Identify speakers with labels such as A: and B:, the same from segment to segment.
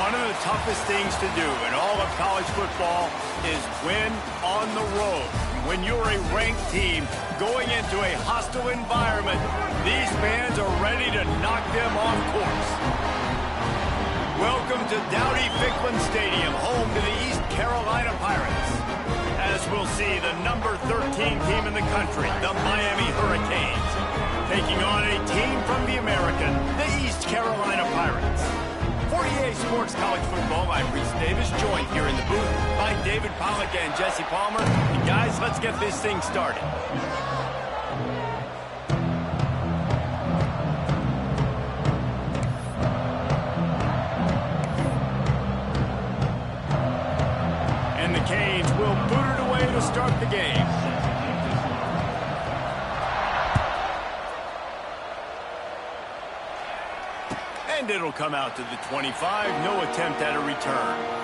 A: One of the toughest things to do in all of college football is win on the road. When you're a ranked team going into a hostile environment, these fans are ready to knock them off course. Welcome to Dowdy-Ficklen Stadium, home to the East Carolina Pirates. As we'll see, the number 13 team in the country, the Miami Hurricanes, taking on a team from the American, the East Carolina Pirates. For EA Sports College Football, I'm Reese Davis, joined here in the booth by David Pollack and Jesse Palmer. And guys, let's get this thing started. And the Canes will boot it away to start the game. And it'll come out to the 25. No attempt at a return.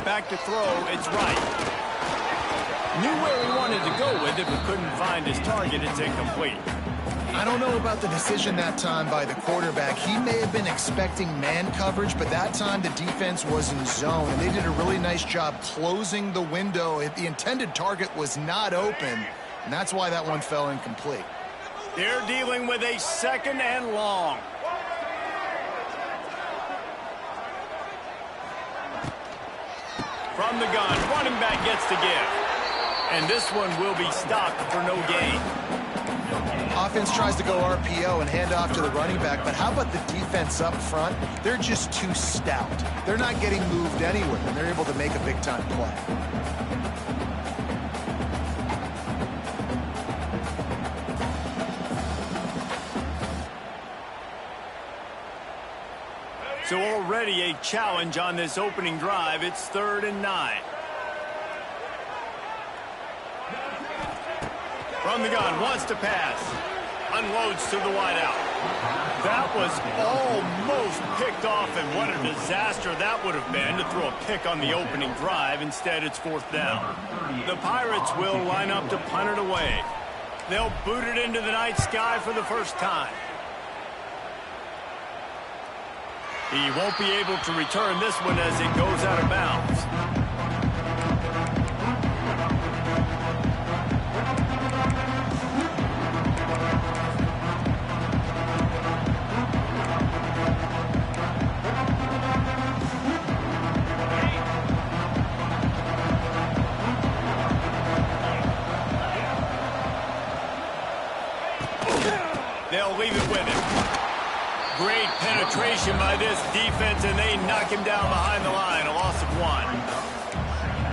A: Back to throw, it's right. Knew where he wanted to go with it, but couldn't find his target. It's incomplete.
B: I don't know about the decision that time by the quarterback. He may have been expecting man coverage, but that time the defense was in zone, and they did a really nice job closing the window. The intended target was not open, and that's why that one fell incomplete.
A: They're dealing with a second and long. From the gun, running back gets the give. And this one will be stopped for no gain.
B: Offense tries to go RPO and hand off to the running back, but how about the defense up front? They're just too stout. They're not getting moved anywhere, and they're able to make a big-time play.
A: So already a challenge on this opening drive. It's 3rd and 9. From the gun, wants to pass. Unloads to the wideout. That was almost picked off, and what a disaster that would have been to throw a pick on the opening drive. Instead, it's 4th down. The Pirates will line up to punt it away. They'll boot it into the night sky for the first time. He won't be able to return this one as it goes out of bounds. They'll leave it with him. Great penetration by this defense, and they knock him down behind the line. A loss of 1.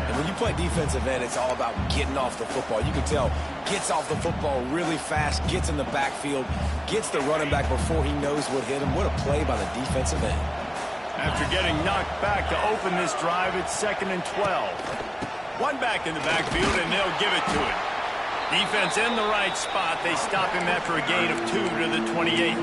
C: And when you play defensive end, it's all about getting off the football. You can tell, gets off the football really fast, gets in the backfield, gets the running back before he knows what hit him. What a play by the defensive end.
A: After getting knocked back to open this drive, it's 2nd and 12. One back in the backfield, and they'll give it to him. Defense in the right spot. They stop him after a gain of 2 to the 28.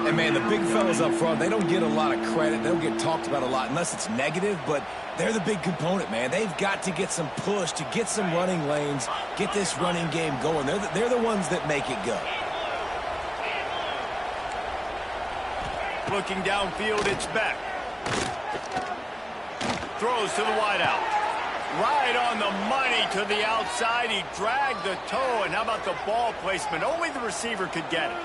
C: And, man, the big fellas up front, they don't get a lot of credit. They don't get talked about a lot unless it's negative, but they're the big component, man. They've got to get some push, to get some running lanes, get this running game going. They're the ones that make it go.
A: Looking downfield, it's Beck. Throws to the wideout. Right on the money to the outside. He dragged the toe, and how about the ball placement? Only the receiver could get it.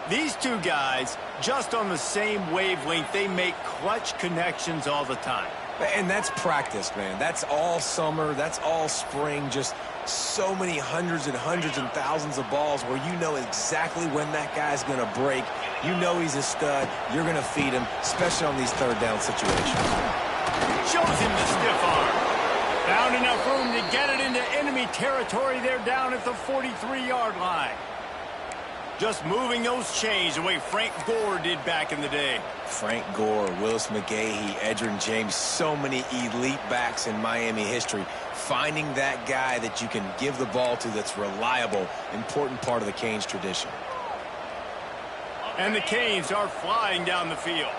A: These two guys, just on the same wavelength, they make clutch connections all the time.
C: And that's practice, man. That's all summer. That's all spring. Just so many hundreds and thousands of balls where you know exactly when that guy's going to break. You know he's a stud. You're going to feed him, especially on these 3rd down situations.
A: Shows him the stiff arm. Found enough room to get it into enemy territory. They're down at the 43-yard line. Just moving those chains the way Frank Gore did back in the day.
C: Frank Gore, Willis McGahee, Edgerrin James, so many elite backs in Miami history. Finding that guy that you can give the ball to that's reliable, important part of the Canes tradition.
A: And the Canes are flying down the field.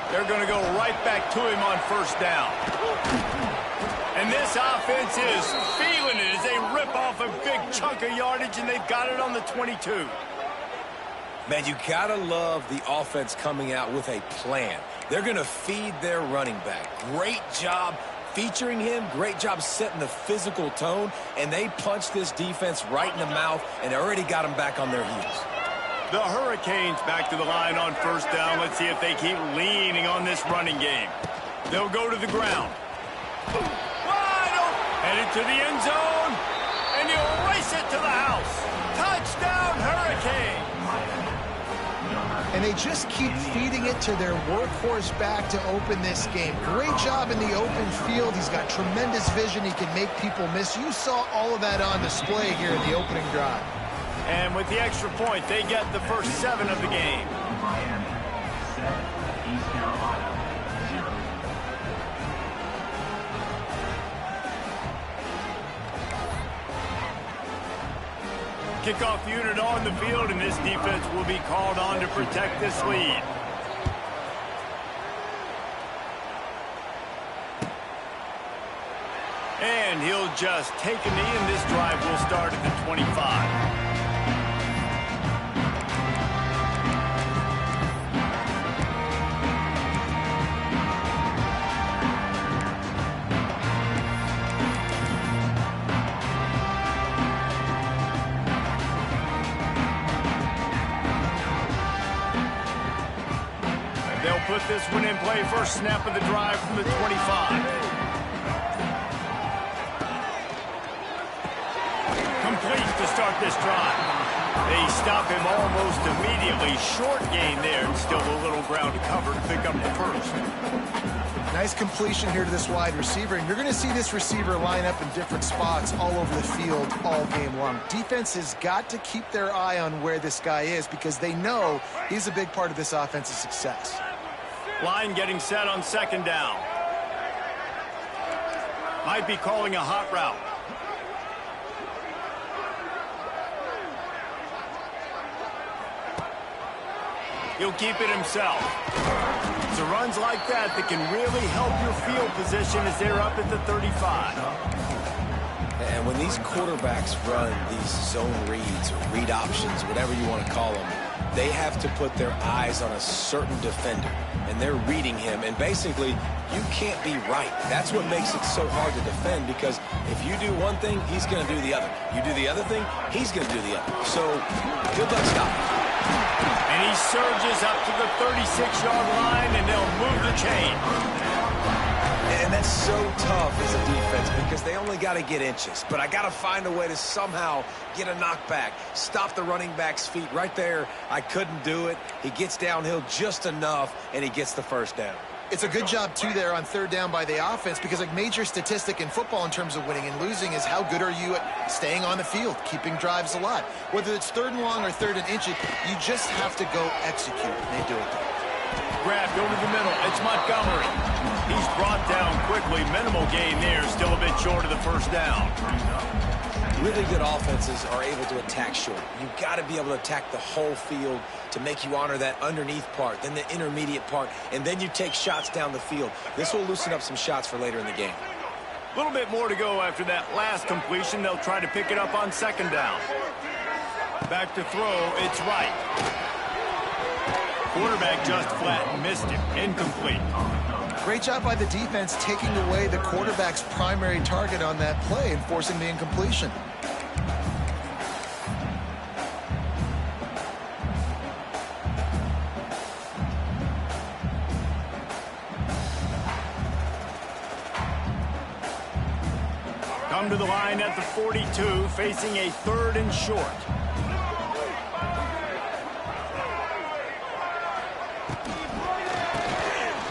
A: They're going to go right back to him on first down. And this offense is feeling it as they rip off a big chunk of yardage, and they've got it on the 22.
C: Man, you gotta love the offense coming out with a plan. They're going to feed their running back. Great job featuring him. Great job setting the physical tone. And they punched this defense right in the mouth and already got them back on their heels.
A: The Hurricanes back to the line on first down. Let's see if they keep leaning on this running game. They'll go to the ground. Wide open. Headed to the end zone. And you race it to the house. Touchdown, Hurricane.
B: And they just keep feeding it to their workhorse back to open this game. Great job in the open field. He's got tremendous vision. He can make people miss. You saw all of that on display here in the opening drive.
A: And with the extra point, they get the first 7 of the game. Kickoff unit on the field, and this defense will be called on to protect this lead. And he'll just take a knee, and this drive will start at the 25. They'll put this one in play. First snap of the drive from the 25. Complete to start this drive. They stop him almost immediately. Short gain there, and still a little ground to cover to pick up the first.
B: Nice completion here to this wide receiver, and you're going to see this receiver line up in different spots all over the field all game long. Defense has got to keep their eye on where this guy is because they know he's a big part of this offense's success.
A: Line getting set on second down. Might be calling a hot route. He'll keep it himself. It's the runs like that that can really help your field position as they're up at the 35.
C: And when these quarterbacks run these zone reads or read options, whatever you want to call them, they have to put their eyes on a certain defender. And they're reading him. And basically, you can't be right. That's what makes it so hard to defend, because if you do one thing, he's going to do the other. You do the other thing, he's going to do the other. So, good luck stopping.
A: And he surges up to the 36-yard line, and they'll move the chain.
C: And that's so tough as a defense because they only got to get inches. But I got to find a way to somehow get a knockback, stop the running back's feet right there. I couldn't do it. He gets downhill just enough, and he gets the first down.
B: It's a good job, too, there on third down by the offense because a major statistic in football in terms of winning and losing is how good are you at staying on the field, keeping drives alive. Whether it's third and long or third and inches, you just have to go execute, and they do it there.
A: Grabbed over the middle. It's Montgomery. He's brought down quickly. Minimal gain there. Still a bit short of the first down.
C: Really good offenses are able to attack short. You've got to be able to attack the whole field to make you honor that underneath part, then the intermediate part, and then you take shots down the field. This will loosen up some shots for later in the game.
A: A little bit more to go after that last completion. They'll try to pick it up on second down. Back to throw. It's right. Quarterback just flat and missed him. Incomplete.
B: Great job by the defense taking away the quarterback's primary target on that play and forcing the incompletion.
A: Come to the line at the 42, facing a third and short.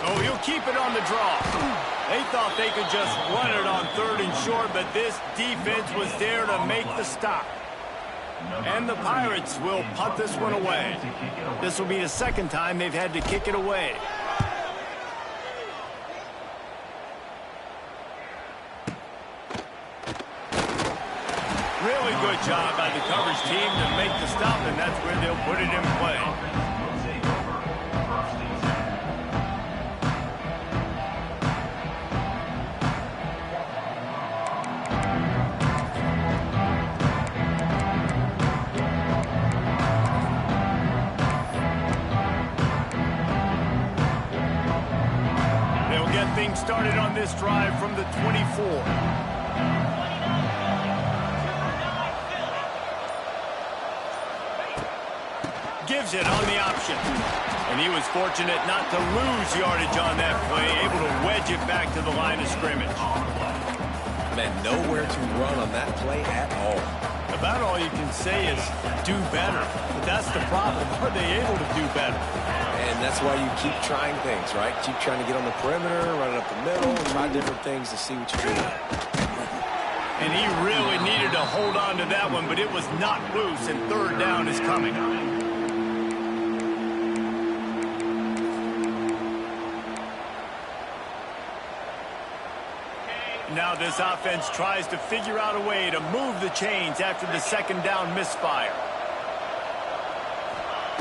A: Oh, he'll keep it on the draw. They thought they could just run it on 3rd and short, but this defense was there to make the stop. And the Pirates will punt this one away. This will be the 2nd time they've had to kick it away. Really good job by the coverage team to make the stop, and that's where they'll put it in play. They'll get things started on this drive from the 24. Gives it on the option. And he was fortunate not to lose yardage on that play, able to wedge it back to the line of scrimmage.
C: Man, nowhere to run on that play at all.
A: About all you can say is do better. But that's the problem. Are they able to do better?
C: And that's why you keep trying things, right? Keep trying to get on the perimeter, run it up the middle, try different things to see what you do.
A: And he really needed to hold on to that one, but it was not loose, and 3rd down is coming. Now this offense tries to figure out a way to move the chains after the 2nd down misfire.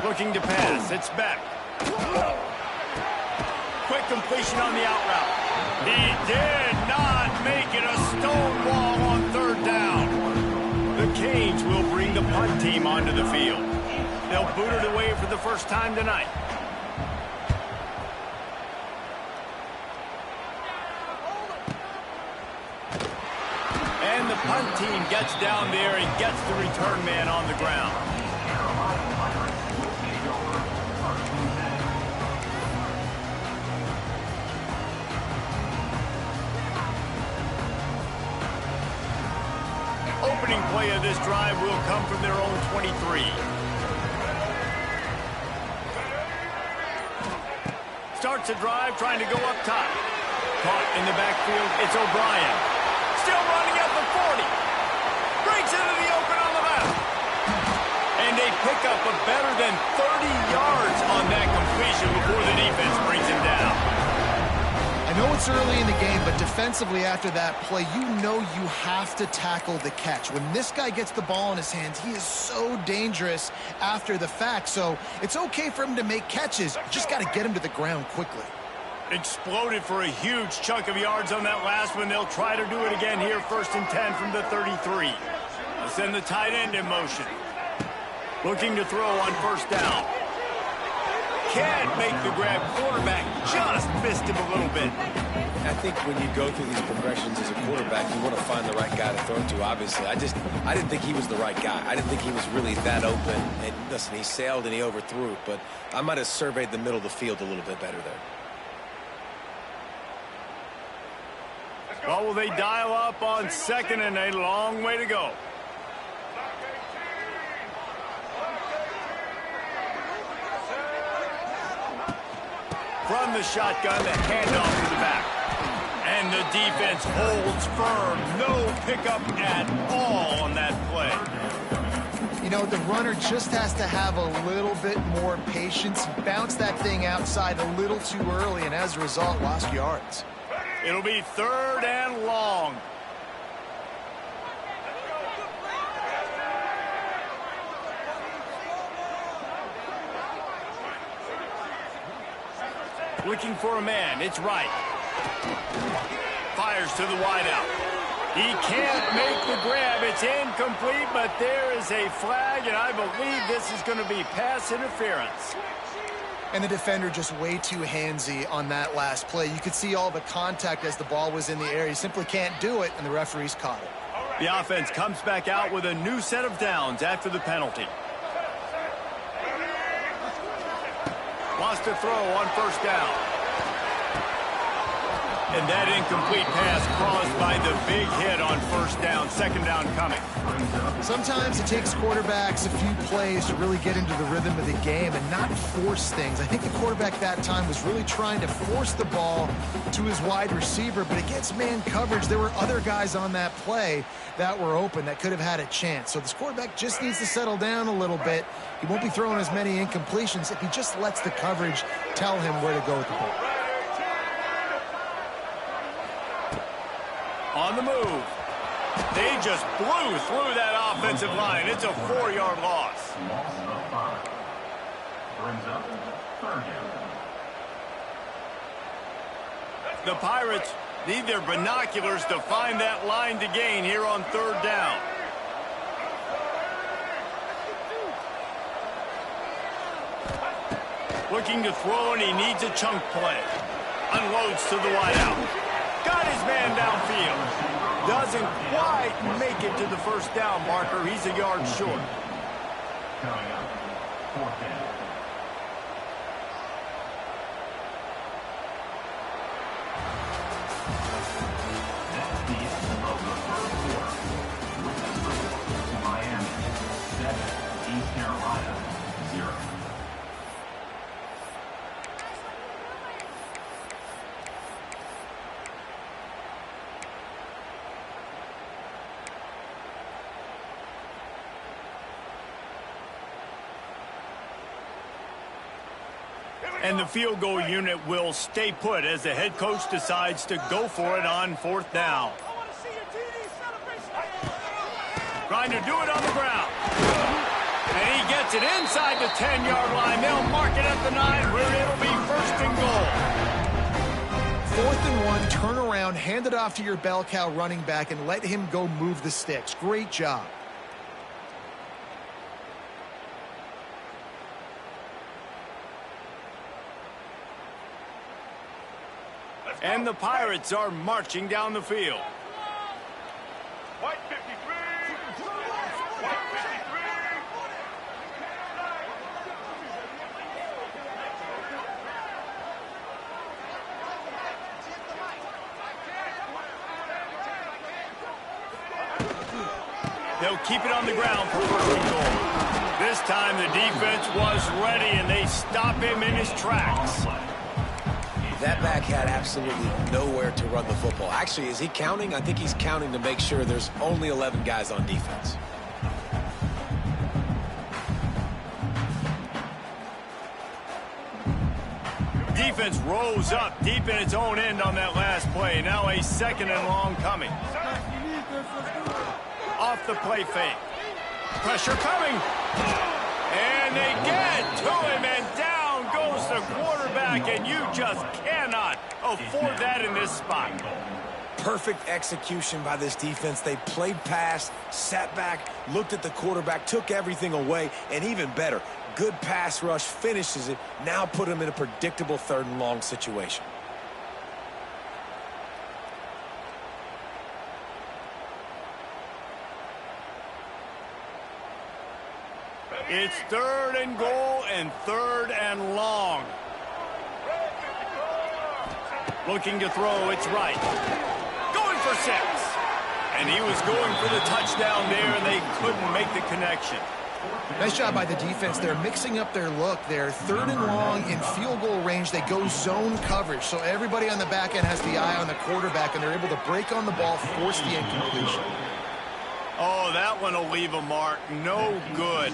A: Looking to pass. It's back. Quick completion on the out route. He did not make it a stone wall on 3rd down. The Canes will bring the punt team onto the field. They'll boot it away for the first time tonight. And the punt team gets down there and gets the return man on the ground. Opening play of this drive will come from their own 23. Starts a drive trying to go up top. Caught in the backfield, it's O'Brien. Still running at the 40. Breaks into the open on the left. And they pick up a better than 30 yards on that completion before the defense brings him down.
B: I know it's early in the game, but defensively after that play, you know you have to tackle the catch. When this guy gets the ball in his hands, he is so dangerous after the fact. So it's okay for him to make catches. You just got to get him to the ground quickly.
A: Exploded for a huge chunk of yards on that last one. They'll try to do it again here, 1st and 10 from the 33. They'll send the tight end in motion. Looking to throw on 1st down. Can't make the grab. Quarterback just missed him a little bit.
C: I think when you go through these progressions as a quarterback, you want to find the right guy to throw to, obviously. I didn't think he was the right guy. I didn't think he was really that open. And listen, he sailed and he overthrew it, but I might have surveyed the middle of the field a little bit better there.
A: Well, will they dial up on 2nd and a long way to go? From the shotgun, the handoff to the back. And the defense holds firm. No pickup at all on that play.
B: You know, the runner just has to have a little bit more patience. Bounce that thing outside a little too early, and as a result, lost yards.
A: It'll be 3rd and long. Looking for a man. It's right. Fires to the wideout. He can't make the grab. It's incomplete, but there is a flag, and I believe this is going to be pass interference.
B: And the defender just way too handsy on that last play. You could see all the contact as the ball was in the air. He simply can't do it, and the referee's caught it.
A: The offense comes back out with a new set of downs after the penalty. Wants to throw on 1st down. And that incomplete pass caused by the big hit on first down, second down coming.
B: Sometimes it takes quarterbacks a few plays to really get into the rhythm of the game and not force things. I think the quarterback that time was really trying to force the ball to his wide receiver, but against man coverage, there were other guys on that play that were open that could have had a chance. So this quarterback just needs to settle down a little bit. He won't be throwing as many incompletions if he just lets the coverage tell him where to go with the ball.
A: On the move. They just blew through that offensive line. It's a 4-yard loss.
D: Loss of 5. Brings up 3rd down.
A: The Pirates need their binoculars to find that line to gain here on 3rd down. Looking to throw, and he needs a chunk play. Unloads to the wideout. Got his man downfield. Doesn't quite make it to the first down marker. He's a yard short.
D: Coming up, 4th down. That's the end of the 3rd quarter. With the score, Miami 7, East Carolina 0.
A: And the field goal unit will stay put as the head coach decides to go for it on 4th down. Trying to do it on the ground. And he gets it inside the 10-yard line. They'll mark it at the 9 where it'll be 1st and goal.
B: 4th and 1, turn around, hand it off to your bell cow running back, and let him go move the sticks. Great job.
A: And the Pirates are marching down the field.
E: White 53. White 53.
A: They'll keep it on the ground for 1st and goal. This time the defense was ready, and they stop him in his tracks.
C: That back had absolutely nowhere to run the football. Actually, is he counting? I think he's counting to make sure there's only 11 guys on defense.
A: Defense rose up deep in its own end on that last play. Now a 2nd and long coming. Off the play fake. Pressure coming. And they get to him, and down goes the quarterback, and you just cannot afford that in this spot.
C: Perfect execution by this defense. They played pass, sat back, looked at the quarterback, took everything away, and even better, good pass rush, finishes it, now put him in a predictable 3rd and long situation.
A: It's 3rd and goal and 3rd and long. Looking to throw, it's right. Going for 6. And he was going for the touchdown there, and they couldn't make the connection.
B: Nice job by the defense. They're mixing up their look. They're 3rd and long in field goal range. They go zone coverage. So everybody on the back end has the eye on the quarterback, and they're able to break on the ball, force the incompletion.
A: Oh, that one will leave a mark. No good.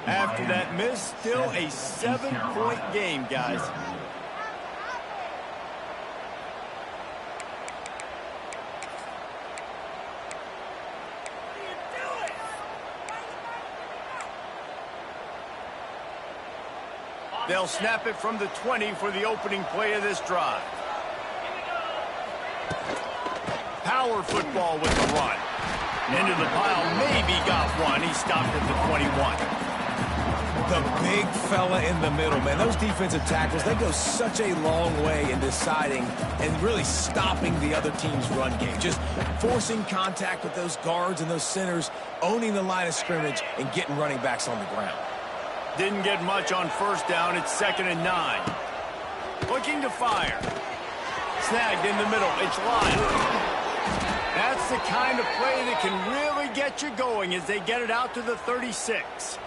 A: After that miss, still a 7-point game, guys. They'll snap it from the 20 for the opening play of this drive. Power football with the run. Into the pile, maybe got one. He stopped at the 21.
C: The big fella in the middle, man. Those defensive tackles, they go such a long way in deciding and really stopping the other team's run game. Just forcing contact with those guards and those centers, owning the line of scrimmage, and getting running backs on the ground.
A: Didn't get much on first down. It's 2nd and 9. Looking to fire. snagged in the middle. It's Lyle. That's the kind of play that can really get you going as they get it out to the 36.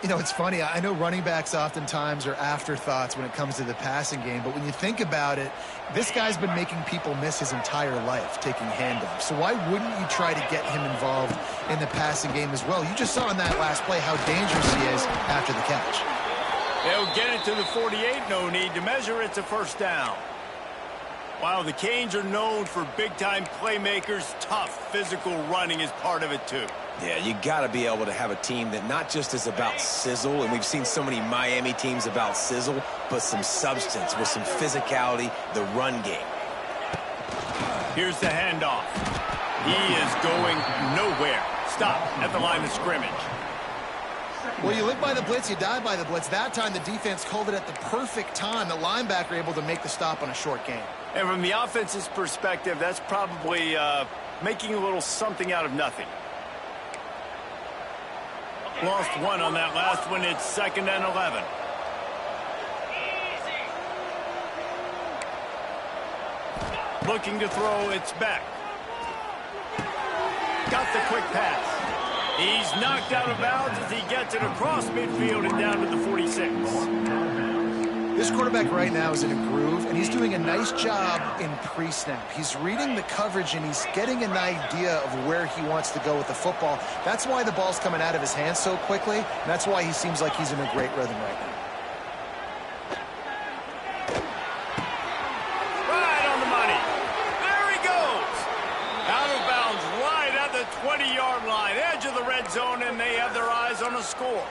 B: You know, it's funny. I know running backs oftentimes are afterthoughts when it comes to the passing game, but when you think about it, this guy's been making people miss his entire life taking handoffs. So why wouldn't you try to get him involved in the passing game as well? You just saw in that last play how dangerous he is after the catch.
A: They'll get it to the 48. No need to measure. It's a first down. While the Canes are known for big-time playmakers, tough physical running is part of it too.
C: Yeah, you got to be able to have a team that not just is about sizzle, and we've seen so many Miami teams about sizzle, but some substance with some physicality, the run game.
A: Here's the handoff. He is going nowhere. Stop at the line of scrimmage.
B: Well, you live by the blitz, you die by the blitz. That time the defense called it at the perfect time. The linebacker able to make the stop on a short gain.
A: And from the offense's perspective, that's probably making a little something out of nothing. Lost one on that last one. It's 2nd and 11. Looking to throw, it's back. Got the quick pass. He's knocked out of bounds as he gets it across midfield and down to the 46.
B: This quarterback right now is in a groove, and he's doing a nice job in pre-snap. He's reading the coverage, and he's getting an idea of where he wants to go with the football. That's why the ball's coming out of his hands so quickly, and that's why he seems like he's in a great rhythm right now.
A: Right on the money. There he goes. Out of bounds right at the 20-yard line, edge of the red zone, and they have their eyes on a score.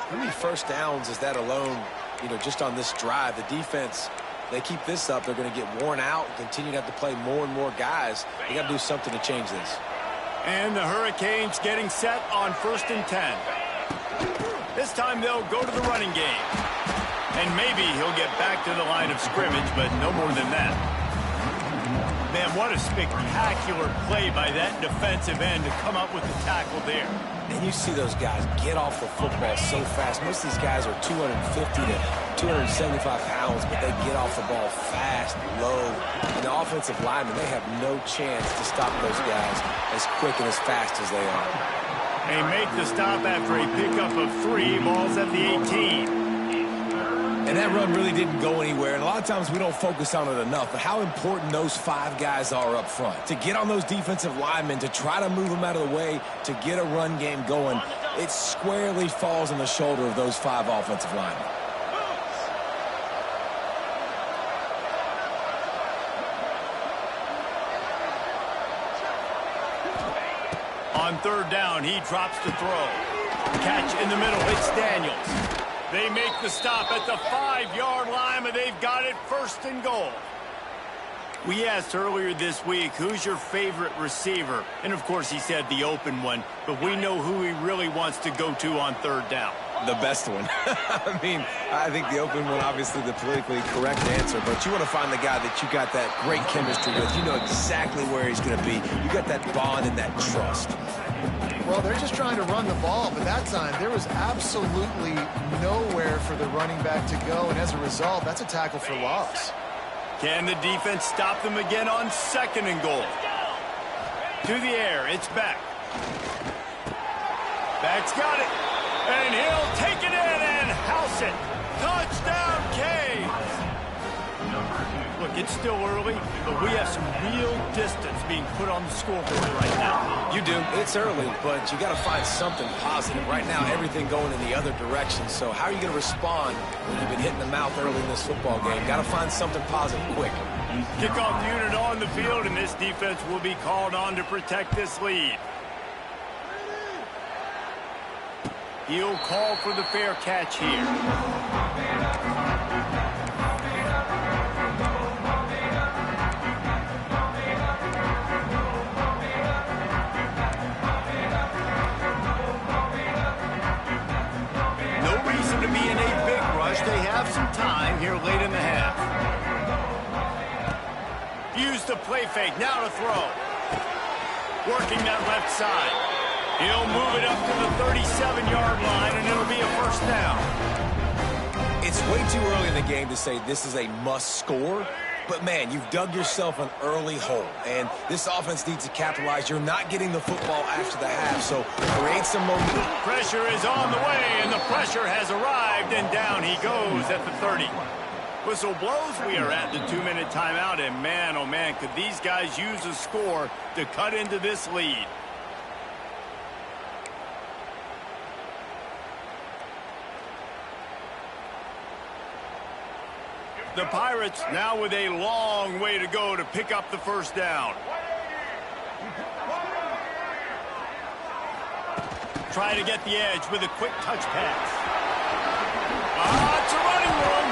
C: How many first downs is that alone? You know, just on this drive, the defense, they keep this up, they're going to get worn out and continue to have to play more and more guys. They got to do something to change this.
A: And the Hurricanes getting set on 1st and 10. This time they'll go to the running game. And maybe he'll get back to the line of scrimmage, but no more than that. Man, what a spectacular play by that defensive end to come up with the tackle there.
C: And you see those guys get off the football so fast. Most of these guys are 250 to 275 pounds, but they get off the ball fast, low. And the offensive linemen, they have no chance to stop those guys as quick and as fast as they are.
A: They make the stop after a pickup of 3 balls at the 18.
C: And that run really didn't go anywhere. And a lot of times we don't focus on it enough, but how important those 5 guys are up front. To get on those defensive linemen, to try to move them out of the way, to get a run game going, it squarely falls on the shoulder of those 5 offensive linemen.
A: On 3rd down, he drops to throw. Catch in the middle, it's Daniels. They make the stop at the 5-yard line, but they've got it 1st and goal. We asked earlier this week, who's your favorite receiver? And, of course, he said the open one, but we know who he really wants to go to on 3rd down.
C: The best one. I mean, I think the open one, obviously the politically correct answer, but you want to find the guy that you got that great chemistry with. You know exactly where he's going to be. You got that bond and that trust.
B: Well, they're just trying to run the ball, but that time there was absolutely nowhere for the running back to go, and as a result, that's a tackle for loss.
A: Can the defense stop them again on 2nd and goal? To the air, it's Beck. Beck's got it, and he'll take it in and house it. Touchdown, Canes! Look, it's still early, but we have some real distance being put on the scoreboard right now.
C: You do. It's early, but you got to find something positive. Right now, everything going in the other direction. So how are you going to respond when you've been hitting the mouth early in this football game? Got to find something positive quick.
A: Kickoff unit on the field, and this defense will be called on to protect this lead. He'll call for the fair catch here. They have some time here late in the half. Use the play fake, now to throw. Working that left side. He'll move it up to the 37-yard line, and it'll be a 1st down.
C: It's way too early in the game to say this is a must score. But, man, you've dug yourself an early hole, and this offense needs to capitalize. You're not getting the football after the half, so create some momentum.
A: Pressure is on the way, and the pressure has arrived, and down he goes at the 30. Whistle blows. We are at the 2-minute timeout, and man, oh man, could these guys use a score to cut into this lead. The Pirates now with a long way to go to pick up the first down. Try to get the edge with a quick touch pass. It's a running room.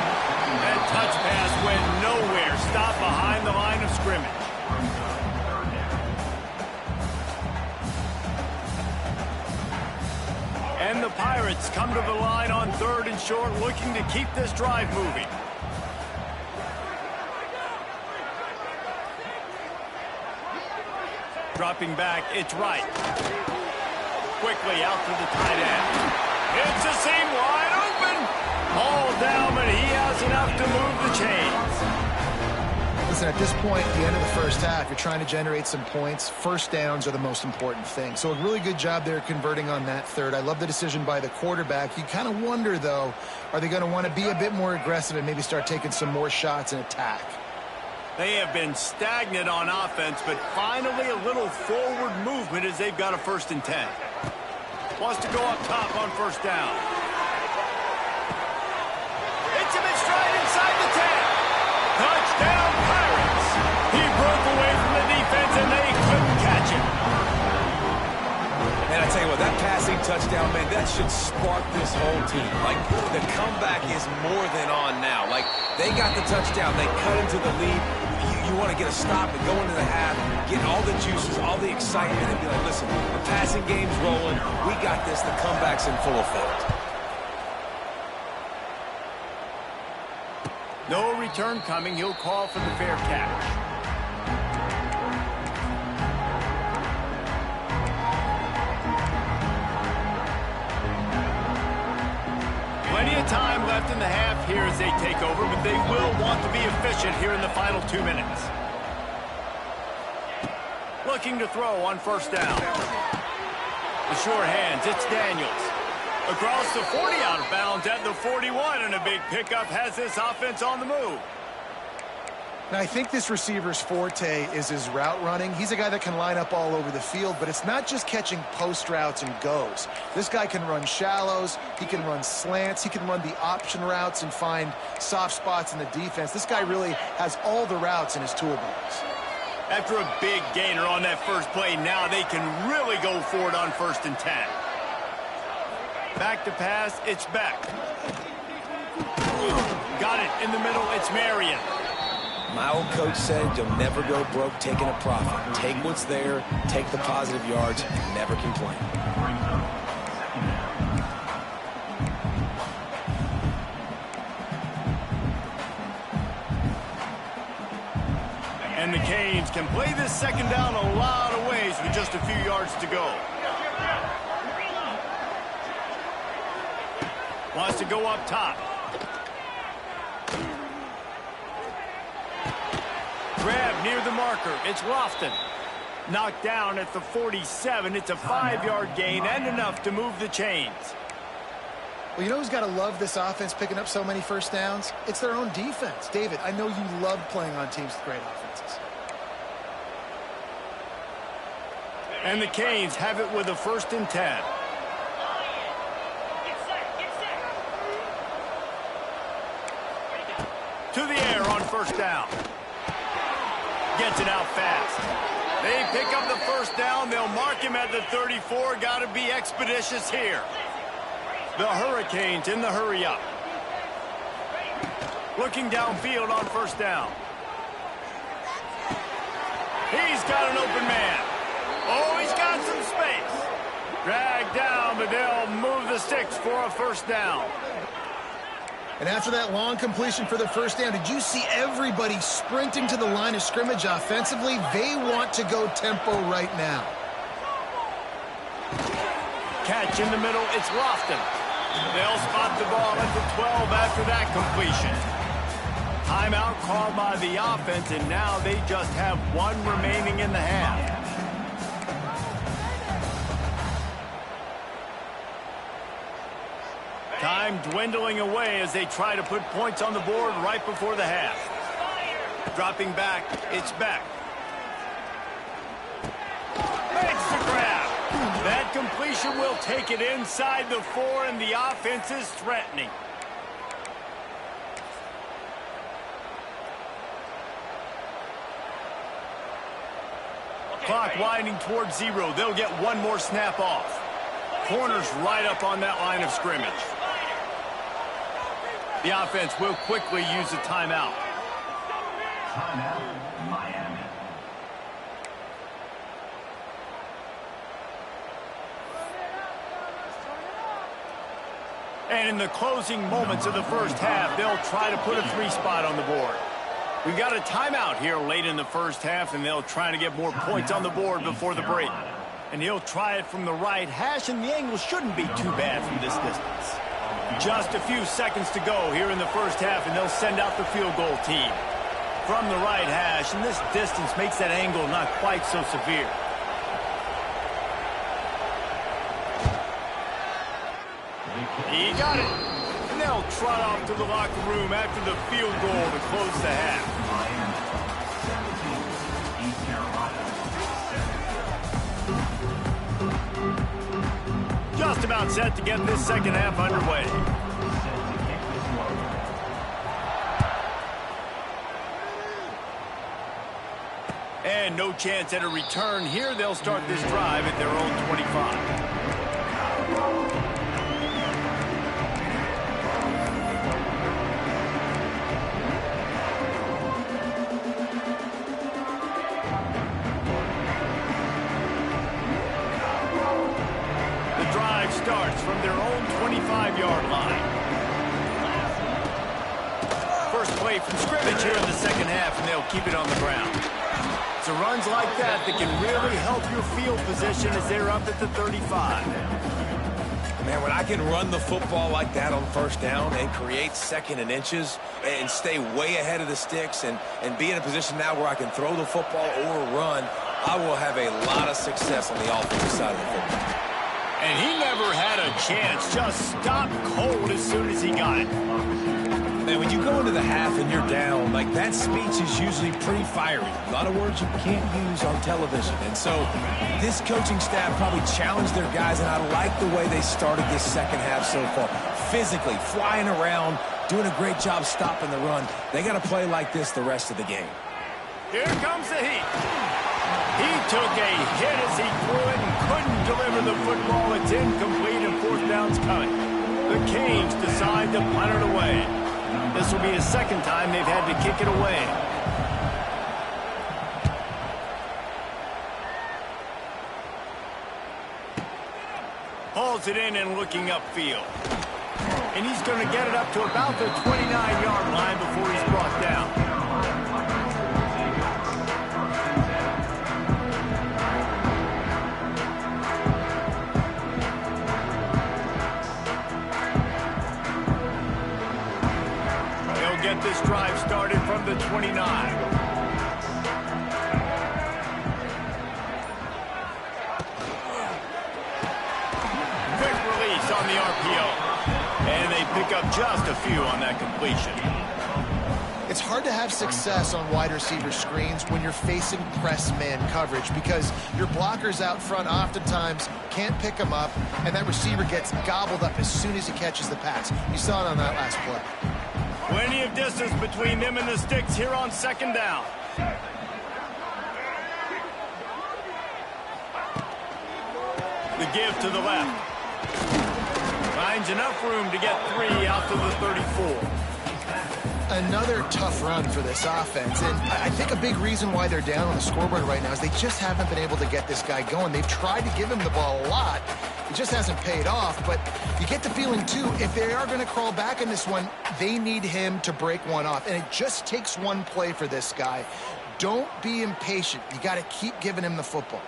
A: That touch pass went nowhere. Stop behind the line of scrimmage. And the Pirates come to the line on 3rd and short, looking to keep this drive moving. Dropping back, it's right. Quickly out to the tight end. It's a seam wide open. All down, but he has enough to move the chains.
B: Listen, at this point, the end of the first half, you're trying to generate some points. First downs are the most important thing. So a really good job there converting on that 3rd. I love the decision by the quarterback. You kind of wonder, though, are they going to want to be a bit more aggressive and maybe start taking some more shots and attack?
A: They have been stagnant on offense, but finally a little forward movement as they've got a 1st and 10. Wants to go up top on 1st down. Hits him in stride inside the 10. Touchdown, Pirates. He broke away from the defense, and they couldn't catch him.
C: And I tell you what, that passing touchdown, man, that should spark this whole team. Like, the comeback is more than on now. Like, they got the touchdown. They cut into the lead. You want to get a stop and go into the half, get all the juices, all the excitement, and be like, listen, the passing game's rolling. We got this. The comeback's in full effect.
A: No return coming. He'll call for the fair catch. Plenty of time left in the half here as they take over, but they will want to be efficient here in the final 2 minutes. Looking to throw on 1st down. The sure hands, it's Daniels. Across the 40, out of bounds at the 41, and a big pickup has this offense on the move.
B: Now, I think this receiver's forte is his route running. He's a guy that can line up all over the field, but it's not just catching post routes and goes. This guy can run shallows, he can run slants, he can run the option routes and find soft spots in the defense. This guy really has all the routes in his toolbox.
A: After a big gainer on that first play, now they can really go for it on 1st and 10. Back to pass, it's Beck. Got it in the middle, it's Marion.
C: My old coach said you'll never go broke taking a profit. Take what's there, take the positive yards, never complain.
A: And the Canes can play this 2nd down a lot of ways with just a few yards to go. Wants to go up top. Grab near the marker. It's Lofton. Knocked down at the 47. It's a 5-yard gain and enough to move the chains.
B: Well, you know who's got to love this offense picking up so many 1st downs? It's their own defense. David, I know you love playing on teams with great offenses.
A: And the Canes have it with a 1st and 10. To the air on 1st down. Gets it out fast. They pick up the 1st down. They'll mark him at the 34. Got to be expeditious here. The Hurricanes in the hurry-up. Looking downfield on 1st down. He's got an open man. Oh, he's got some space. Dragged down, but they'll move the sticks for a 1st down.
B: And after that long completion for the 1st down, did you see everybody sprinting to the line of scrimmage offensively? They want to go tempo right now.
A: Catch in the middle, it's Lofton. They'll spot the ball at the 12 after that completion. Timeout called by the offense, and now they just have one remaining in the half. Time dwindling away as they try to put points on the board right before the half. Dropping back, it's back. Makes the grab. That completion will take it inside the 4, and the offense is threatening. Clock winding towards 0. They'll get one more snap off. Corner's right up on that line of scrimmage. The offense will quickly use a timeout.
D: Timeout, Miami.
A: And in the closing moments of the first half, they'll try to put a 3 spot on the board. We've got a timeout here late in the first half, and they'll try to get more points on the board before the break. And he'll try it from the right hash, and the angle shouldn't be too bad from this distance. Just a few seconds to go here in the first half, and they'll send out the field goal team. From the right hash, and this distance makes that angle not quite so severe. He got it. And they'll trot off to the locker room after the field goal to close the half.
D: Miami 17, East Carolina 7.
A: Just about set to get this second half underway.
D: Set to kick this one.
A: And no chance at a return here. They'll start this drive at their own 25. The drive starts from their own 25-yard line. First play from scrimmage here in the second half, and they'll keep it on the ground. So runs like that can really help your field position as they're up at the 35.
C: Man, when I can run the football like that on first down and create second and inches and stay way ahead of the sticks and be in a position now where I can throw the football or run, I will have a lot of success on the offensive side of the football.
A: And he never had a chance. Just stopped cold as soon as he got it.
C: Man, when you go into the half and you're down, like that speech is usually pretty fiery. A lot of words you can't use on television. And so this coaching staff probably challenged their guys, and I like the way they started this second half so far. Physically, flying around, doing a great job stopping the run. They got to play like this the rest of the game.
A: Here comes the heat. He took a hit as he threw it and couldn't deliver the football. It's incomplete and fourth down's coming. The Canes decide to punt it away. This will be the second time they've had to kick it away. Hauls it in and looking upfield. And he's going to get it up to about the 29-yard line before he's brought down. Get this drive started from the 29. Quick release on the RPO. And they pick up just a few on that completion.
B: It's hard to have success on wide receiver screens when you're facing press man coverage because your blockers out front oftentimes can't pick them up, and that receiver gets gobbled up as soon as he catches the pass. You saw it on that last play.
A: Plenty of distance between them and the sticks here on second down. The give to the left. Finds enough room to get 3 out to the 34.
B: Another tough run for this offense, and I think a big reason why they're down on the scoreboard right now is they just haven't been able to get this guy going. They've tried to give him the ball a lot. It just hasn't paid off, but you get the feeling, too, if they are going to crawl back in this one, they need him to break one off, and it just takes one play for this guy. Don't be impatient. You got to keep giving him the football.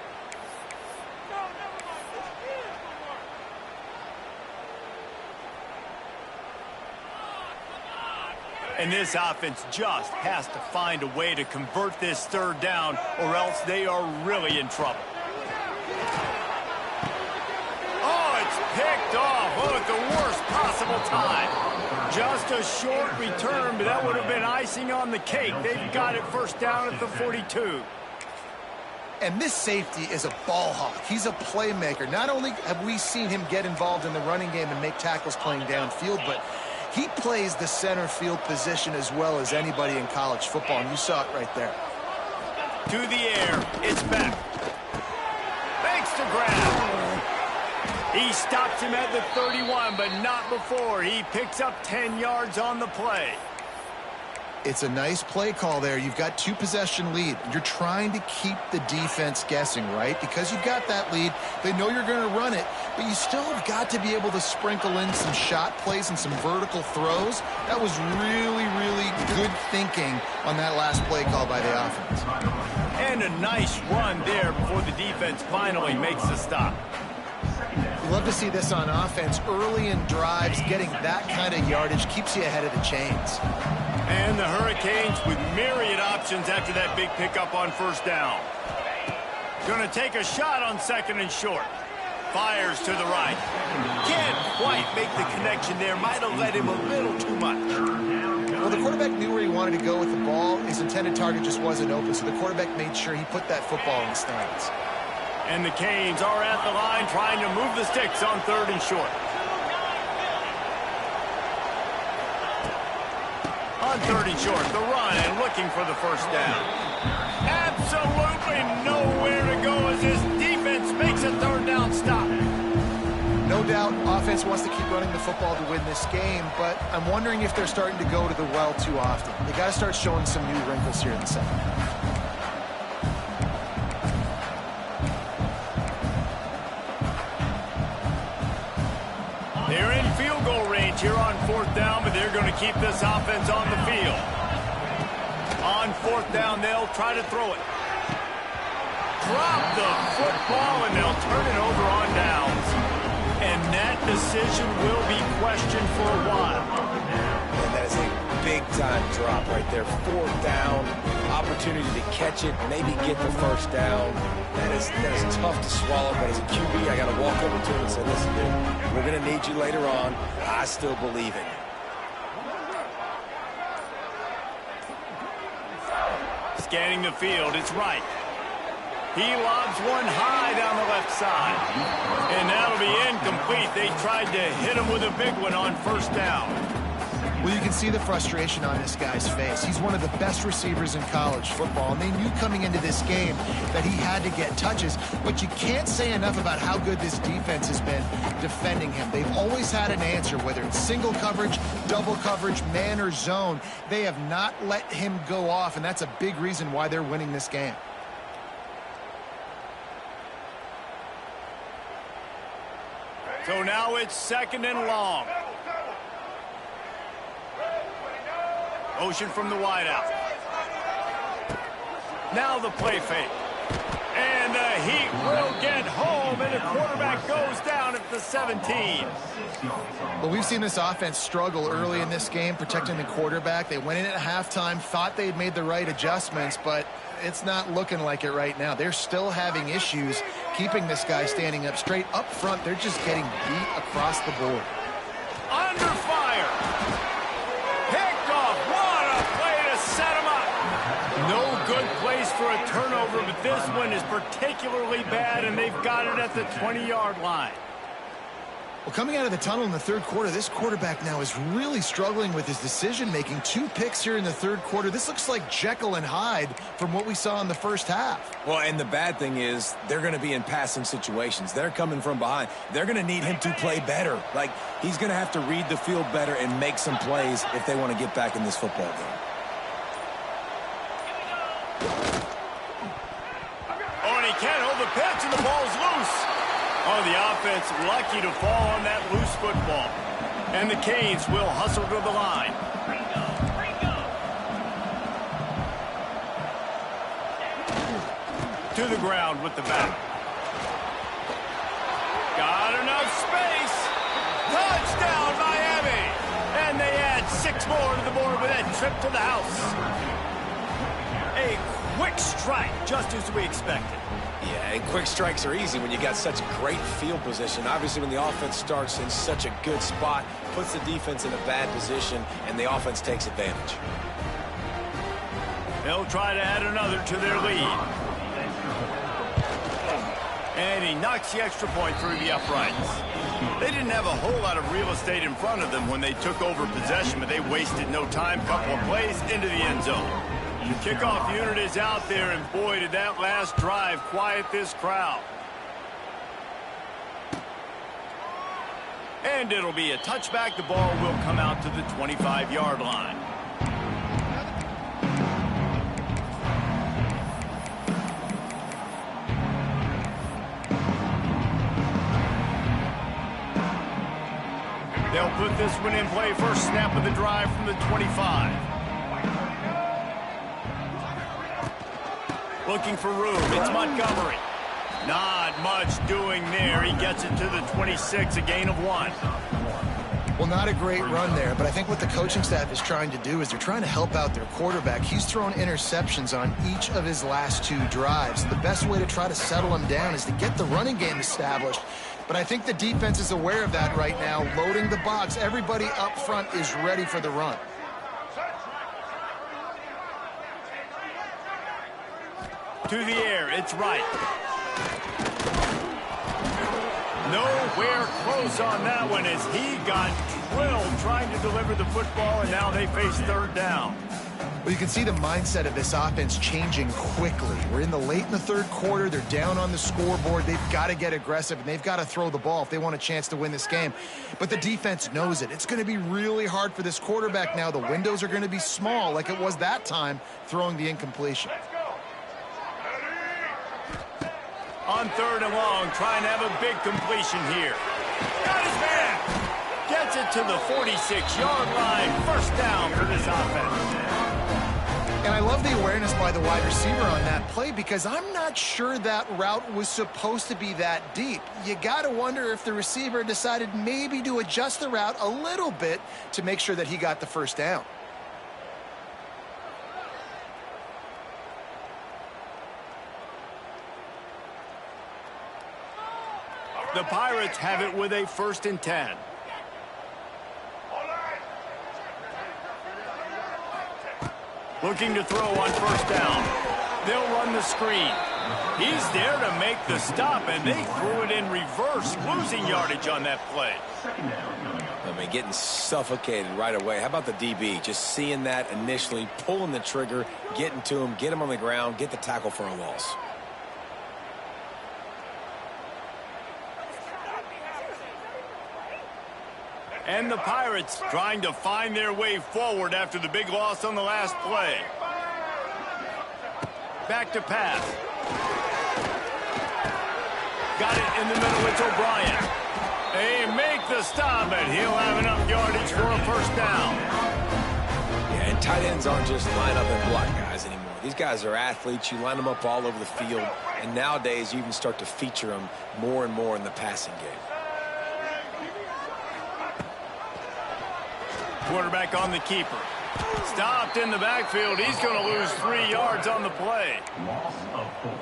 A: And this offense just has to find a way to convert this third down, or else they are really in trouble. Oh, it's picked off. Oh, at the worst possible time. Just a short return, but that would have been icing on the cake. They've got it first down at the 42.
B: And this safety is a ball hawk. He's a playmaker. Not only have we seen him get involved in the running game and make tackles playing downfield, but he plays the center field position as well as anybody in college football, and you saw it right there.
A: To the air, it's back. Makes the grab. He stops him at the 31, but not before. He picks up 10 yards on the play.
B: It's a nice play call there. You've got 2-possession lead. You're trying to keep the defense guessing, right? Because you've got that lead. They know you're going to run it, but you still have got to be able to sprinkle in some shot plays and some vertical throws. That was really, really good thinking on that last play call by the offense.
A: And a nice run there before the defense finally makes the stop.
B: You love to see this on offense. Early in drives, getting that kind of yardage keeps you ahead of the chains.
A: And the Hurricanes with myriad options after that big pickup on first down. Going to take a shot on second and short. Fires to the right. Can't quite make the connection there. Might have led him a little too much.
B: Well, the quarterback knew where he wanted to go with the ball. His intended target just wasn't open, so the quarterback made sure he put that football in the stands.
A: And the Canes are at the line trying to move the sticks on third and short. On third and short, the run and looking for the first down. Absolutely nowhere to go as this defense makes a third down stop.
B: No doubt, offense wants to keep running the football to win this game, but I'm wondering if they're starting to go to the well too often. They got to start showing some new wrinkles here in the second half.
A: They're in field goal range here on fourth down, but they're going to keep this offense on the field. On fourth down, they'll try to throw it. Drop the football, and they'll turn it over on downs. And that decision will be questioned for a while.
C: And that is a big-time drop right there. Fourth down, opportunity to catch it, maybe get the first down. That is tough to swallow, but as a QB, I got to walk over to him and say, listen, dude, we're going to need you later on. I still believe in you.
A: Scanning the field, it's right. He lobs one high down the left side. And that'll be incomplete. They tried to hit him with a big one on first down.
B: Well, you can see the frustration on this guy's face. He's one of the best receivers in college football, and they knew coming into this game that he had to get touches, but you can't say enough about how good this defense has been defending him. They've always had an answer, whether it's single coverage, double coverage, man or zone. They have not let him go off, and that's a big reason why they're winning this game.
A: So now it's second and long. Motion from the wideout. Now the play fake. And the Heat will get home, and the quarterback goes down at the 17.
B: Well, we've seen this offense struggle early in this game, protecting the quarterback. They went in at halftime, thought they'd made the right adjustments, but it's not looking like it right now. They're still having issues keeping this guy standing up straight. Up front, they're just getting beat across the board.
A: Under fire. Picked off. What a play to set him up. No good place for a turnover, but this one is particularly bad, and they've got it at the 20-yard line.
B: Well, coming out of the tunnel in the third quarter, this quarterback now is really struggling with his decision-making. 2 picks here in the third quarter. This looks like Jekyll and Hyde from what we saw in the first half.
C: Well, and the bad thing is they're going to be in passing situations. They're coming from behind. They're going to need him to play better. Like, he's going to have to read the field better and make some plays if they want to get back in this football game.
A: Oh, and he can't hold the pitch, and the ball's loose. Oh, the offense lucky to fall on that loose football. And the Canes will hustle to the line. To the ground with the bat. Got enough space. Touchdown, Miami. And they add 6 more to the board with a trip to the house. A quick strike, just as we expected.
C: Yeah, and quick strikes are easy when you got such great field position. Obviously, when the offense starts in such a good spot, puts the defense in a bad position, and the offense takes advantage.
A: They'll try to add another to their lead. And he knocks the extra point through the uprights. They didn't have a whole lot of real estate in front of them when they took over possession, but they wasted no time. Couple of plays into the end zone. The kickoff unit is out there, and boy, did that last drive quiet this crowd. And it'll be a touchback. The ball will come out to the 25-yard line. They'll put this one in play. First snap of the drive from the 25. Looking for room. It's Montgomery. Not much doing there. He gets it to the 26, a gain of 1.
B: Well, not a great run there, but I think what the coaching staff is trying to do is they're trying to help out their quarterback. He's thrown interceptions on each of his last 2 drives. The best way to try to settle him down is to get the running game established. But I think the defense is aware of that right now, loading the box. Everybody up front is ready for the run.
A: To the air, it's right. Nowhere close on that one as he got drilled trying to deliver the football, and now they face third down.
B: Well, you can see the mindset of this offense changing quickly. We're in the third quarter. They're down on the scoreboard. They've got to get aggressive, and they've got to throw the ball if they want a chance to win this game. But the defense knows it. It's going to be really hard for this quarterback now. The windows are going to be small like it was that time throwing the incompletion.
A: On third and long, trying to have a big completion here. Got his man. Gets it to the 46-yard line. First down for this offense.
B: And I love the awareness by the wide receiver on that play because I'm not sure that route was supposed to be that deep. You got to wonder if the receiver decided maybe to adjust the route a little bit to make sure that he got the first down.
A: The Pirates have it with a 1st and 10. Looking to throw on first down. They'll run the screen. He's there to make the stop, and they threw it in reverse, losing yardage on that play.
C: I mean, getting suffocated right away. How about the DB? Just seeing that initially, pulling the trigger, getting to him, get him on the ground, get the tackle for a loss.
A: And the Pirates trying to find their way forward after the big loss on the last play. Back to pass. Got it in the middle. It's O'Brien. They make the stop, and he'll have enough yardage for a first down.
C: Yeah, and tight ends aren't just line up and block guys anymore. These guys are athletes. You line them up all over the field, and nowadays you even start to feature them more and more in the passing game.
A: Quarterback on the keeper. Stopped in the backfield. He's going to lose 3 yards on the play.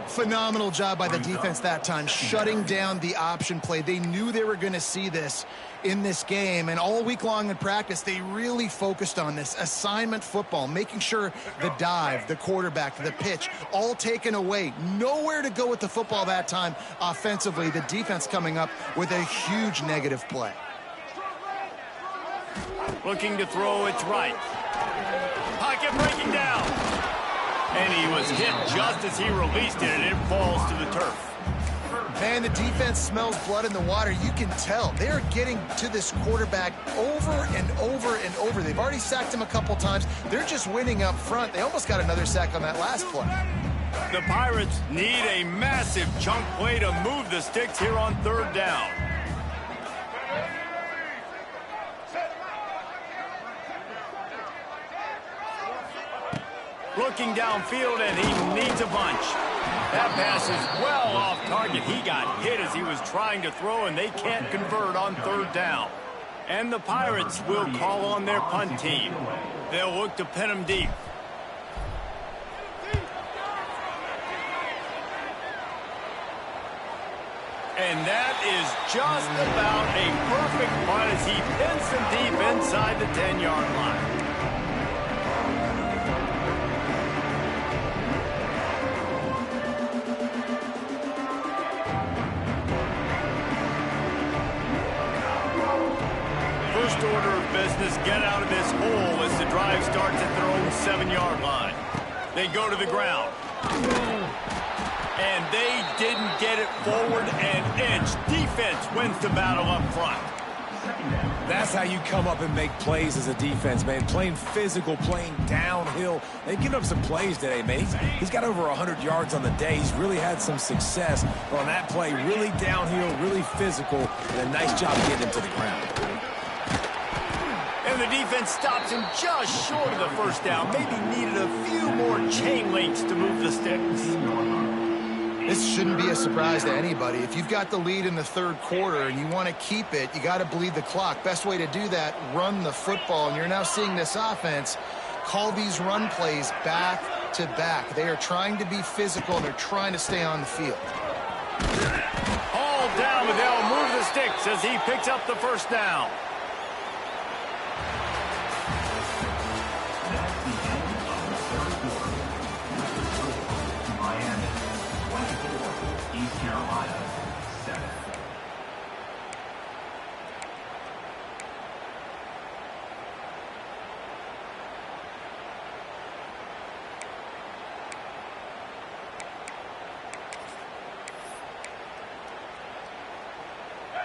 B: Phenomenal job by the defense that time, shutting down the option play. They knew they were going to see this in this game, and all week long in practice, they really focused on this assignment football, making sure the dive, the quarterback, the pitch, all taken away. Nowhere to go with the football that time offensively. The defense coming up with a huge negative play.
A: Looking to throw, it's right. Pocket breaking down. And he was hit just as he released it, and it falls to the turf.
B: Man, the defense smells blood in the water. You can tell. They're getting to this quarterback over and over and over. They've already sacked him a couple times. They're just winning up front. They almost got another sack on that last play.
A: The Pirates need a massive chunk play to move the sticks here on third down. Looking downfield, and he needs a bunch. That pass is well off target. He got hit as he was trying to throw, and they can't convert on third down. And the Pirates will call on their punt team. They'll look to pin them deep. And that is just about a perfect punt as he pins them deep inside the 10-yard line. First order of business, get out of this hole as the drive starts at their own 7-yard line. They go to the ground. And they didn't get it forward an inch. Defense wins the battle up front.
C: That's how you come up and make plays as a defense, man. Playing physical, playing downhill. They've given up some plays today, man. He's got over 100 yards on the day. He's really had some success on that play. Really downhill, really physical, and a nice job getting him to the ground.
A: And the defense stops him just short of the first down. Maybe needed a few more chain links to move the sticks.
B: This shouldn't be a surprise to anybody. If you've got the lead in the third quarter and you want to keep it, you got to bleed the clock. Best way to do that, run the football. And you're now seeing this offense call these run plays back to back. They are trying to be physical, and they're trying to stay on the field.
A: All down, but they'll move the sticks as he picks up the first down.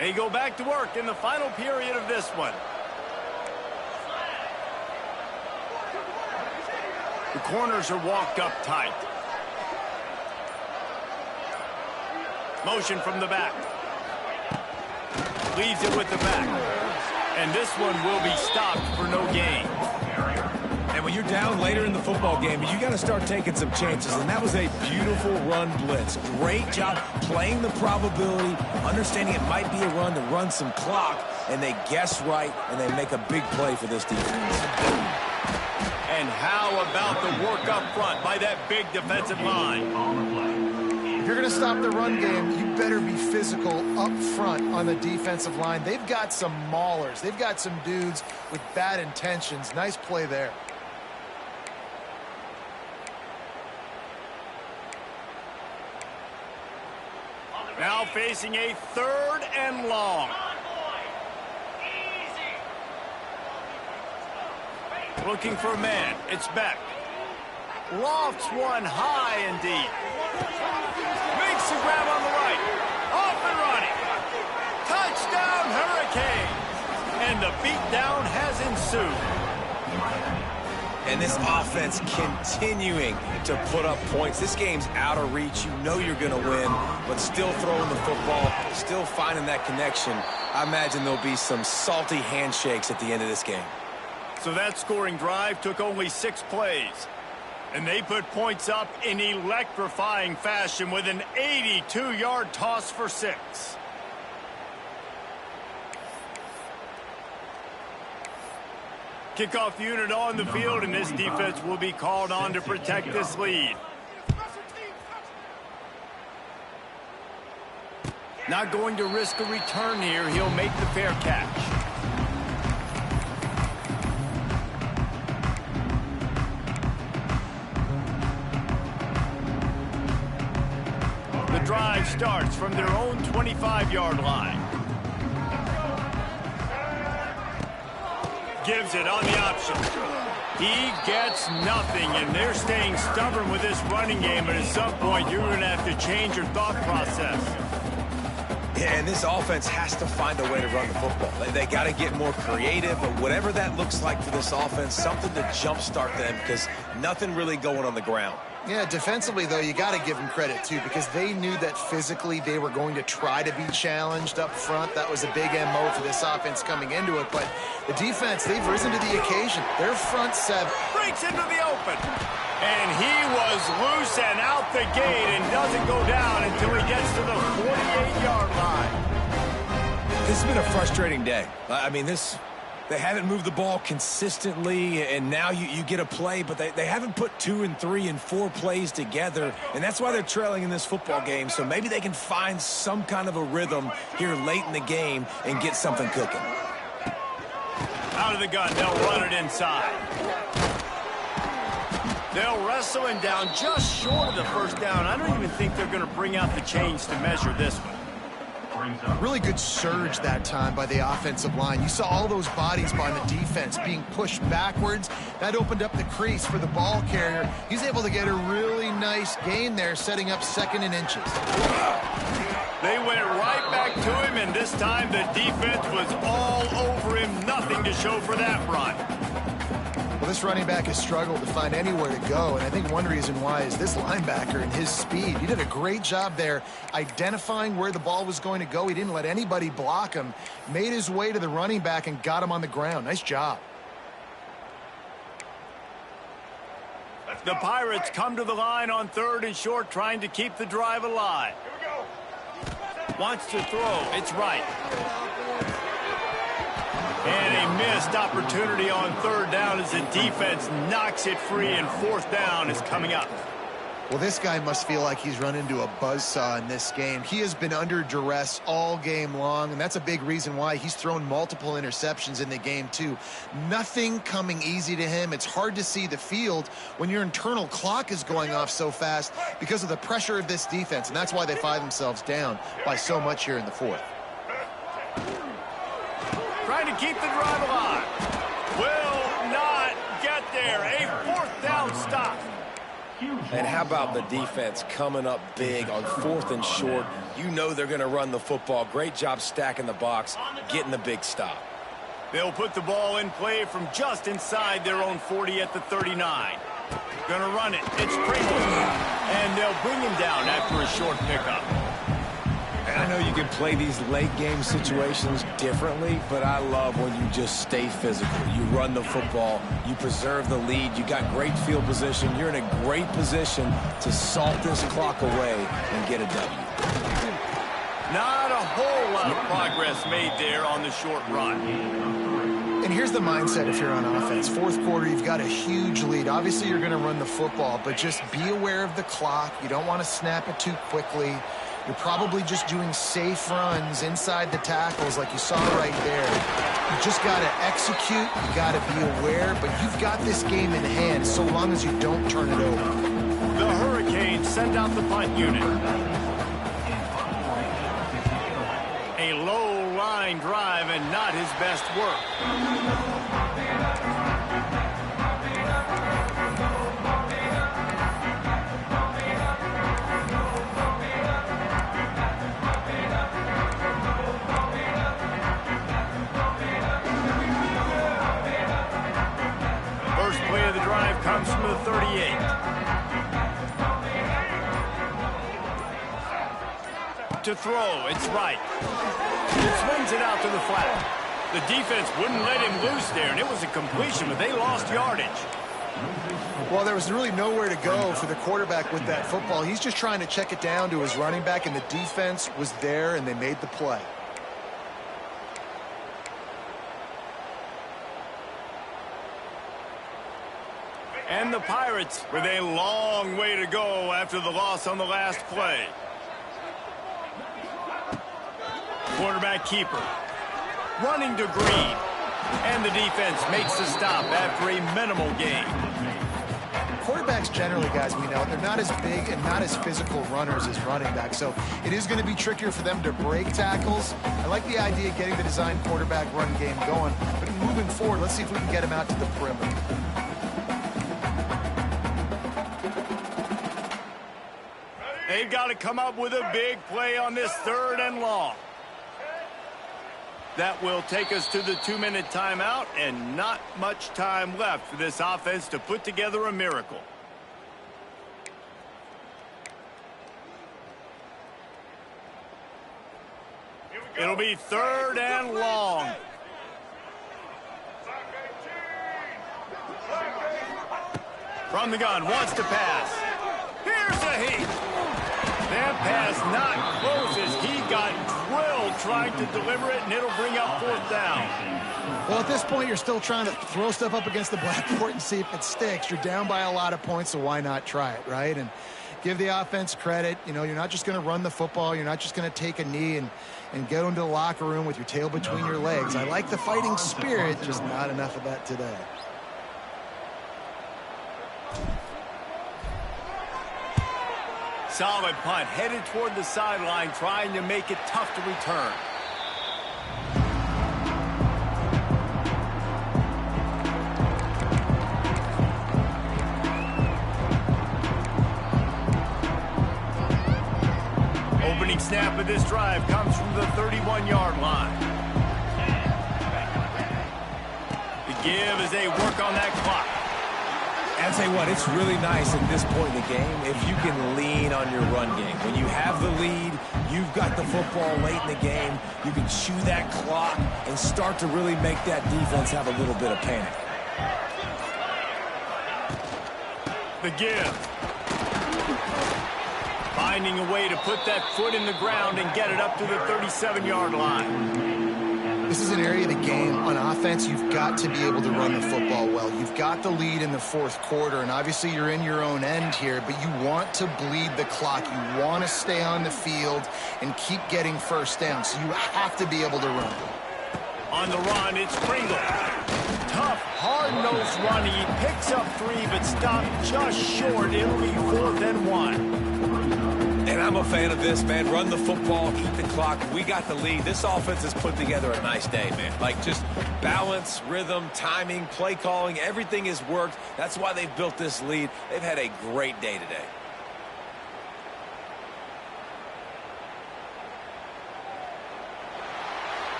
A: They go back to work in the final period of this one. The corners are walked up tight. Motion from the back. Leaves it with the back. And this one will be stopped for no gain.
C: And when you're down later in the football game, you got to start taking some chances. And that was a beautiful run blitz. Great job playing the probability, understanding it might be a run to run some clock, and they guess right, and they make a big play for this defense.
A: And how about the work up front by that big defensive line?
B: If you're going to stop the run game, you better be physical up front on the defensive line. They've got some maulers. They've got some dudes with bad intentions. Nice play there.
A: Now facing a 3rd and long. Looking for a man. It's Beck. Lofts one high and deep. Makes the grab on the right. Off and running. Touchdown, Hurricanes. And the beatdown has ensued.
C: And this offense continuing to put up points. This game's out of reach. You know you're going to win, but still throwing the football, still finding that connection. I imagine there'll be some salty handshakes at the end of this game.
A: So that scoring drive took only 6 plays. And they put points up in electrifying fashion with an 82-yard toss for 6. Kickoff unit on the field, and this defense will be called on to protect this lead. Not going to risk a return here. He'll make the fair catch. The drive starts from their own 25-yard line. Gives it on the option. He gets nothing, and they're staying stubborn with this running game, but at some point you're going to have to change your thought process.
C: Yeah, and this offense has to find a way to run the football. They got to get more creative, but whatever that looks like for this offense, something to jumpstart them, because nothing really going on the ground.
B: Yeah, defensively, though, you got to give them credit, too, because they knew that physically they were going to try to be challenged up front. That was a big MO for this offense coming into it. But the defense, they've risen to the occasion. Their front 7
A: breaks into the open. And he was loose and out the gate and doesn't go down until he gets to the 48-yard line.
C: This has been a frustrating day. I mean, they haven't moved the ball consistently, and now you get a play, but they haven't put 2 and 3 and 4 plays together, and that's why they're trailing in this football game. So maybe they can find some kind of a rhythm here late in the game and get something cooking.
A: Out of the gun, they'll run it inside. They'll wrestle him down just short of the first down. I don't even think they're going to bring out the chains to measure this one.
B: Really good surge that time by the offensive line. You saw all those bodies by the defense being pushed backwards. That opened up the crease for the ball carrier. He's able to get a really nice gain there, setting up 2nd and inches.
A: They went right back to him, and this time the defense was all over him. Nothing to show for that run.
B: Well, this running back has struggled to find anywhere to go, and I think one reason why is this linebacker and his speed. He did a great job there identifying where the ball was going to go. He didn't let anybody block him, made his way to the running back and got him on the ground. Nice job.
A: The Pirates come to the line on 3rd and short, trying to keep the drive alive. Wants to throw. It's right. And a missed opportunity on 3rd down as the defense knocks it free, and 4th down is coming up.
B: Well, this guy must feel like he's run into a buzzsaw in this game. He has been under duress all game long, and that's a big reason why he's thrown multiple interceptions in the game, too. Nothing coming easy to him. It's hard to see the field when your internal clock is going off so fast because of the pressure of this defense, and that's why they find themselves down by so much here in the 4th.
A: Trying to keep the drive alive. Will not get there. A 4th down stop.
C: And how about the defense coming up big on 4th and short? You know they're going to run the football. Great job stacking the box, getting the big stop.
A: They'll put the ball in play from just inside their own 40 at the 39. Gonna run it. It's Pringles. And they'll bring him down after a short pickup.
C: I know you can play these late game situations differently, but I love when you just stay physical. You run the football, you preserve the lead, you got great field position, you're in a great position to salt this clock away and get a W.
A: Not a whole lot of progress made there on the short run.
B: And here's the mindset if you're on offense. 4th quarter, you've got a huge lead. Obviously, you're going to run the football, but just be aware of the clock. You don't want to snap it too quickly. You're probably just doing safe runs inside the tackles like you saw right there. You just got to execute. You got to be aware, but you've got this game in hand so long as you don't turn it over.
A: The Hurricanes send out the punt unit. A low line drive and not his best work. Comes from the 38. To throw, it's right. It swings it out to the flat. The defense wouldn't let him loose there, and it was a completion, but they lost yardage.
B: Well, there was really nowhere to go for the quarterback with that football. He's just trying to check it down to his running back, and the defense was there, and they made the play.
A: And the Pirates with a long way to go after the loss on the last play. Quarterback keeper. Running to Green. And the defense makes the stop after a minimal gain.
B: Quarterbacks generally, guys, we know, they're not as big and not as physical runners as running backs, so it is going to be trickier for them to break tackles. I like the idea of getting the design quarterback run game going, but moving forward, let's see if we can get him out to the perimeter.
A: They've got to come up with a big play on this 3rd and long. That will take us to the 2-minute timeout, and not much time left for this offense to put together a miracle. It'll be 3rd and long. From the gun, wants to pass. Here's a heat. That pass not close as he got drilled trying set to deliver it, and it'll bring up fourth down.
B: Well, at this point, you're still trying to throw stuff up against the blackboard and see if it sticks. You're down by a lot of points, so why not try it, right? And give the offense credit. You know, you're not just going to run the football. You're not just going to take a knee and go into the locker room with your tail between your legs. I like the fighting spirit, just not enough of that today.
A: Solid punt, headed toward the sideline, trying to make it tough to return. Opening snap of this drive comes from the 31-yard line. The give as they work on that clock.
C: And I'll tell you what, it's really nice at this point in the game if you can lean on your run game. When you have the lead, you've got the football late in the game, you can chew that clock and start to really make that defense have a little bit of panic.
A: The give. Finding a way to put that foot in the ground and get it up to the 37-yard line.
B: This is an area of the game on offense you've got to be able to run the football well. You've got the lead in the fourth quarter, and obviously you're in your own end here, but you want to bleed the clock. You want to stay on the field and keep getting first down, so you have to be able to run.
A: On the run, it's Pringle. Tough, hard-nosed run. He picks up 3, but stopped just short. It'll be 4th and 1.
C: And I'm a fan of this, man. Run the football, eat the clock. We got the lead. This offense has put together a nice day, man. Like, just balance, rhythm, timing, play calling, everything has worked. That's why they've built this lead. They've had a great day today.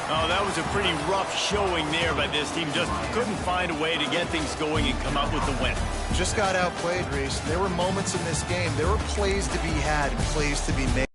A: Oh, that was a pretty rough showing there by this team. Just couldn't find a way to get things going and come out with the win.
B: Just got outplayed, Reese. There were moments in this game. There were plays to be had and plays to be made.